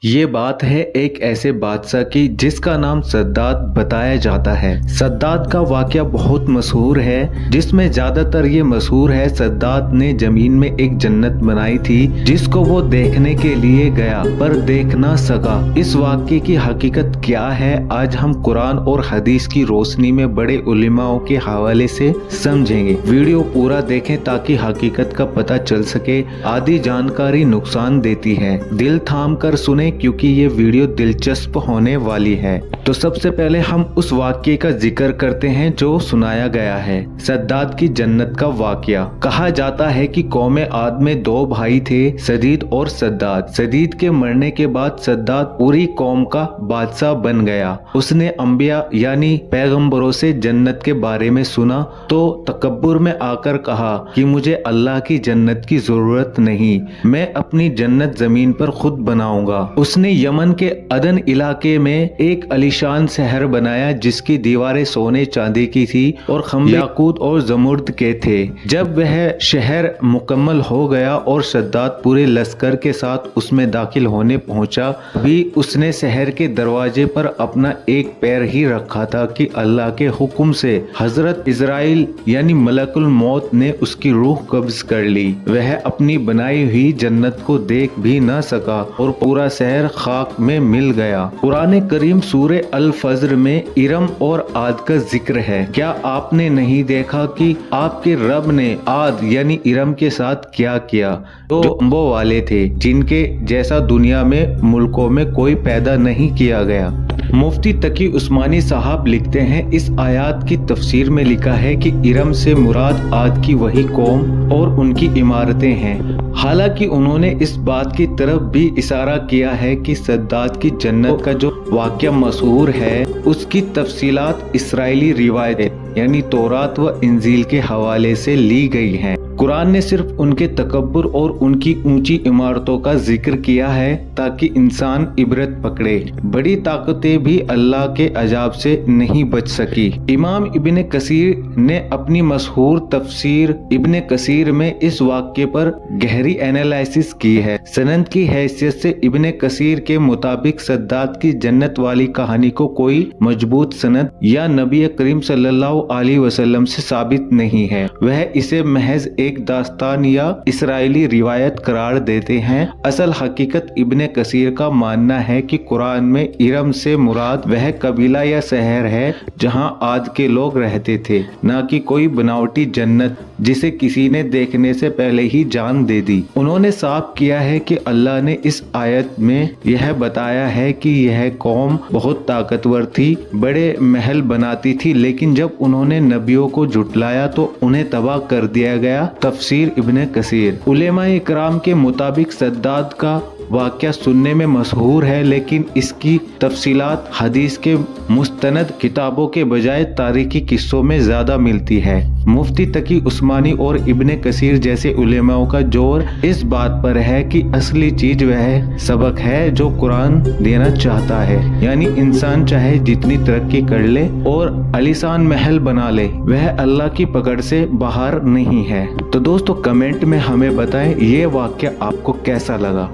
ये बात है एक ऐसे बादशाह की जिसका नाम सद्दात बताया जाता है। सद्दात का वाकया बहुत मशहूर है, जिसमें ज्यादातर ये मशहूर है सद्दात ने जमीन में एक जन्नत बनाई थी जिसको वो देखने के लिए गया पर देख ना सका। इस वाकये की हकीकत क्या है आज हम कुरान और हदीस की रोशनी में बड़े उलेमाओं के हवाले से समझेंगे। वीडियो पूरा देखें ताकि हकीकत का पता चल सके। आधी जानकारी नुकसान देती है, दिल थाम कर सुने क्योंकि ये वीडियो दिलचस्प होने वाली है। तो सबसे पहले हम उस वाक्य का जिक्र करते हैं जो सुनाया गया है। सद्दात की जन्नत का वाकया। कहा जाता है कि कौमे आद में दो भाई थे, सदीद और सद्दात। सदीद के मरने के बाद सद्दात पूरी कौम का बादशाह बन गया। उसने अंबिया यानी पैगंबरों से जन्नत के बारे में सुना तो तकब्बुर में आकर कहा कि मुझे अल्लाह की जन्नत की जरूरत नहीं, मैं अपनी जन्नत जमीन पर खुद बनाऊंगा। उसने यमन के अदन इलाके में एक आलीशान शहर बनाया जिसकी दीवारें सोने चांदी की थी और खंभे याकूत और जमुर्द के थे। जब वह शहर मुकम्मल हो गया और सद्दात पूरे लश्कर के साथ उसमें दाखिल होने पहुंचा, भी उसने शहर के दरवाजे पर अपना एक पैर ही रखा था कि अल्लाह के हुक्म से हजरत इजराइल यानी मलकुल मौत ने उसकी रूह कब्ज कर ली। वह अपनी बनाई हुई जन्नत को देख भी न सका और पूरा शहर खाक में मिल गया। कुरान करीम सूरे अल फज्र में इरम और आद का जिक्र है। क्या आपने नहीं देखा कि आपके रब ने आद यानी इरम के साथ क्या किया? तो अंबों वाले थे जिनके जैसा दुनिया में मुल्कों में कोई पैदा नहीं किया गया। मुफ्ती तकी उस्मानी साहब लिखते हैं, इस आयत की तफसीर में लिखा है कि इरम से मुराद आद की वही कौम और उनकी इमारतें हैं। हालांकि उन्होंने इस बात की तरफ भी इशारा किया है कि सद्दात की जन्नत का जो वाकया मशहूर है उसकी तफसीलात इसराइली रिवायत यानी तौरात व इंजील के हवाले से ली गई हैं। कुरान ने सिर्फ उनके तकब्बुर और उनकी ऊंची इमारतों का जिक्र किया है ताकि इंसान इबरत पकड़े। बड़ी ताकतें भी अल्लाह के अजाब से नहीं बच सकी। इमाम इब्ने कसीर ने अपनी मशहूर तफसीर इब्ने कसीर में इस वाक्य पर गहरी एनालिसिस की है। सनद की हैसियत से इब्ने कसीर के मुताबिक सद्दात की जन्नत वाली कहानी को कोई मजबूत सनद या नबी करीम सल्लल्लाहु अलैहि वसल्लम से साबित नहीं है। वह इसे महज एक दास्तान या इसराइली रिवायत करार देते हैं। असल हकीकत इब्ने कसीर का मानना है कि कुरान में इरम से मुराद वह कबीला या शहर है जहां आद के लोग रहते थे, न कि कोई बनावटी जन्नत जिसे किसी ने देखने से पहले ही जान दे दी। उन्होंने साफ किया है कि अल्लाह ने इस आयत में यह बताया है कि यह कौम बहुत ताकतवर थी, बड़े महल बनाती थी, लेकिन जब उन्होंने नबियों को झुटलाया तो उन्हें तबाह कर दिया गया। तफसीर इब्ने कसीर। उलेमाए इकराम के मुताबिक सद्दात का वाकया सुनने में मशहूर है, लेकिन इसकी तफसीलात हदीस के मुस्तनद किताबों के बजाय तारीखी किस्सों में ज्यादा मिलती है। मुफ्ती तकी उस्मानी और इब्ने कसीर जैसे उलेमाओं का जोर इस बात पर है कि असली चीज वह सबक है जो कुरान देना चाहता है, यानी इंसान चाहे जितनी तरक्की कर ले और आलीशान महल बना ले, वह अल्लाह की पकड़ से बाहर नहीं है। तो दोस्तों कमेंट में हमें बताएं ये वाकया आपको कैसा लगा।